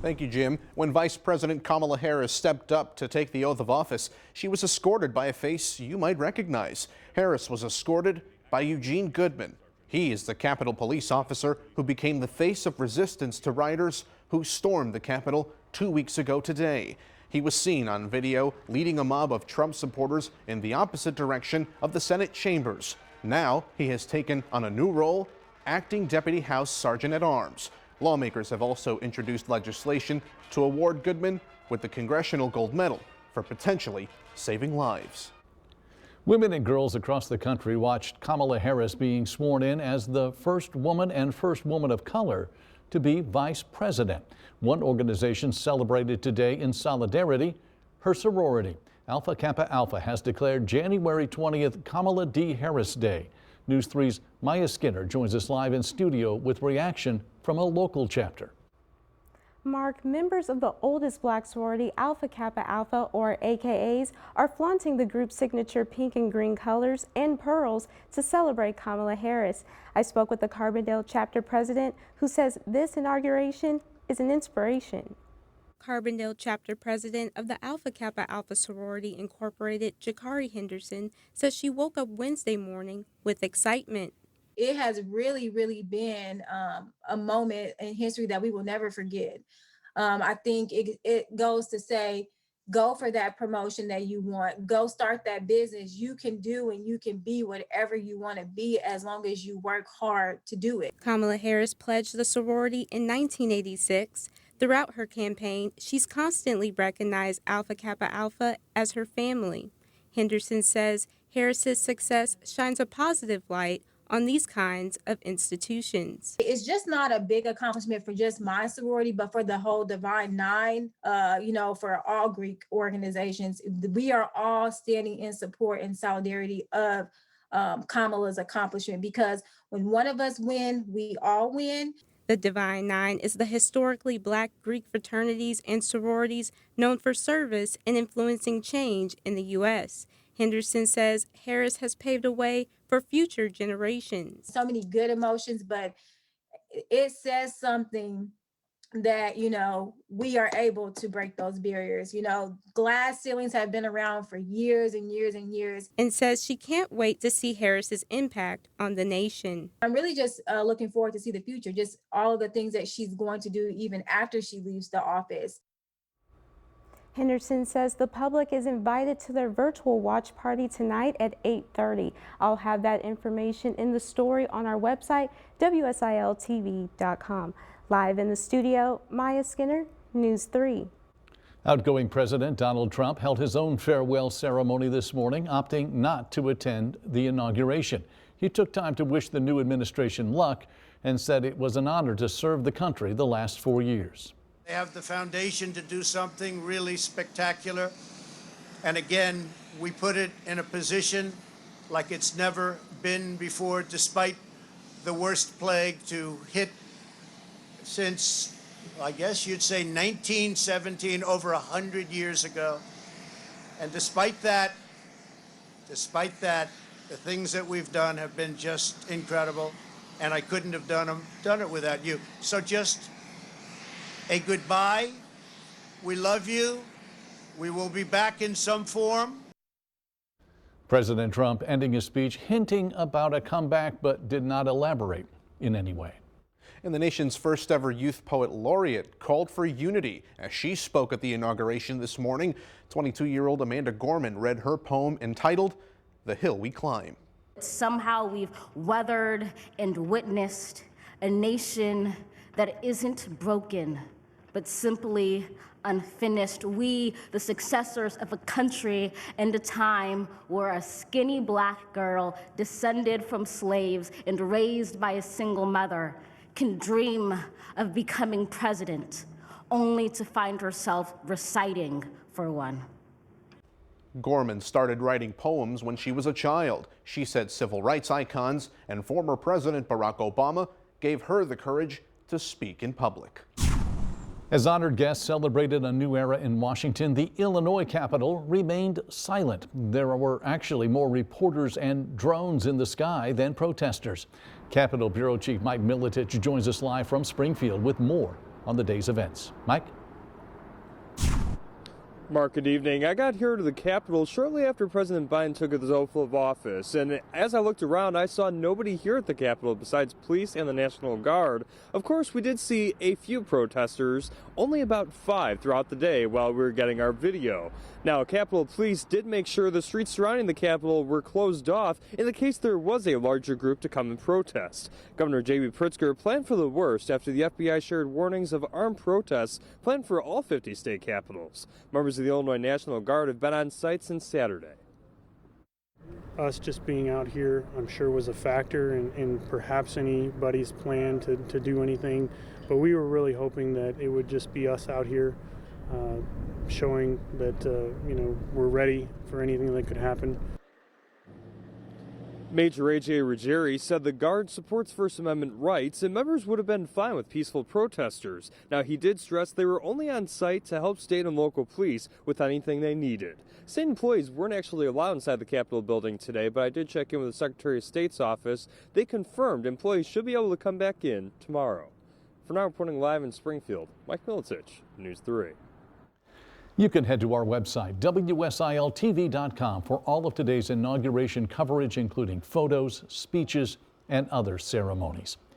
Thank you, Jim. When Vice President Kamala Harris stepped up to take the oath of office, she was escorted by a face you might recognize. Harris was escorted by Eugene Goodman. He is the Capitol police officer who became the face of resistance to rioters who stormed the Capitol 2 weeks ago today. He was seen on video leading a mob of Trump supporters in the opposite direction of the Senate chambers. Now he has taken on a new role, acting Deputy House Sergeant at Arms. Lawmakers have also introduced legislation to award Goodman with the Congressional Gold Medal for potentially saving lives. Women and girls across the country watched Kamala Harris being sworn in as the first woman and first woman of color to be vice president. One organization celebrated today in solidarity, her sorority. Alpha Kappa Alpha has declared January 20th Kamala D. Harris Day. News 3's Maya Skinner joins us live in studio with reaction from a local chapter. Mark, members of the oldest black sorority, Alpha Kappa Alpha, or AKAs, are flaunting the group's signature pink and green colors and pearls to celebrate Kamala Harris. I spoke with the Carbondale chapter president, who says this inauguration is an inspiration. Carbondale chapter president of the Alpha Kappa Alpha sorority incorporated, Jakari Henderson, says she woke up Wednesday morning with excitement. It has really been a moment in history that we will never forget. I think it goes to say, go for that promotion that you want, go start that business. You can do and you can be whatever you want to be as long as you work hard to do it. Kamala Harris pledged the sorority in 1986. Throughout her campaign, she's constantly recognized Alpha Kappa Alpha as her family. Henderson says Harris's success shines a positive light on these kinds of institutions. It's just not a big accomplishment for just my sorority, but for the whole Divine Nine, for all Greek organizations. We are all standing in support and solidarity of Kamala's accomplishment, because when one of us win, we all win. The Divine Nine is the historically black Greek fraternities and sororities known for service and influencing change in the U.S. Henderson says Harris has paved a way for future generations. So many good emotions, but it says something that, we are able to break those barriers. Glass ceilings have been around for years and years and years. And says she can't wait to see Harris's impact on the nation. I'm really just looking forward to see the future, just all of the things that she's going to do even after she leaves the office. Henderson says the public is invited to their virtual watch party tonight at 8:30. I'll have that information in the story on our website, WSILTV.com. Live in the studio, Maya Skinner, News 3. Outgoing President Donald Trump held his own farewell ceremony this morning, opting not to attend the inauguration. He took time to wish the new administration luck and said it was an honor to serve the country the last 4 years. They have the foundation to do something really spectacular. And again, we put it in a position like it's never been before, despite the worst plague to hit since, I guess you'd say 1917, over 100 years ago. And despite that, the things that we've done have been just incredible. And I couldn't have done it without you. So just a goodbye. We love you. We will be back in some form. President Trump ending his speech hinting about a comeback, but did not elaborate in any way. And the nation's first ever youth poet laureate called for unity as she spoke at the inauguration this morning. 22-year-old Amanda Gorman read her poem entitled "The Hill We Climb." Somehow we've weathered and witnessed a nation that isn't broken, but simply unfinished. We, the successors of a country and a time where a skinny black girl descended from slaves and raised by a single mother can dream of becoming president, only to find herself reciting for one. Gorman started writing poems when she was a child. She said civil rights icons and former President Barack Obama gave her the courage to speak in public. As honored guests celebrated a new era in Washington, the Illinois Capitol remained silent. There were actually more reporters and drones in the sky than protesters. Capitol Bureau Chief Mike Militic joins us live from Springfield with more on the day's events. Mike? Mark, good evening. I got here to the Capitol shortly after President Biden took his oath of office, and as I looked around, I saw nobody here at the Capitol besides police and the National Guard. Of course, we did see a few protesters, only about 5 throughout the day while we were getting our video. Now, Capitol Police did make sure the streets surrounding the Capitol were closed off in the case there was a larger group to come and protest. Governor J.B. Pritzker planned for the worst after the FBI shared warnings of armed protests planned for all 50 state capitals. Members of the Illinois National Guard have been on site since Saturday. Us just being out here, I'm sure, was a factor in perhaps anybody's plan to do anything, but we were really hoping that it would just be us out here showing that we're ready for anything that could happen. Major A.J. Ruggieri said the Guard supports First Amendment rights and members would have been fine with peaceful protesters. Now, he did stress they were only on site to help state and local police with anything they needed. State employees weren't actually allowed inside the Capitol building today, but I did check in with the Secretary of State's office. They confirmed employees should be able to come back in tomorrow. For now, reporting live in Springfield, Mike Militic, News 3. You can head to our website, WSILTV.com, for all of today's inauguration coverage, including photos, speeches, and other ceremonies.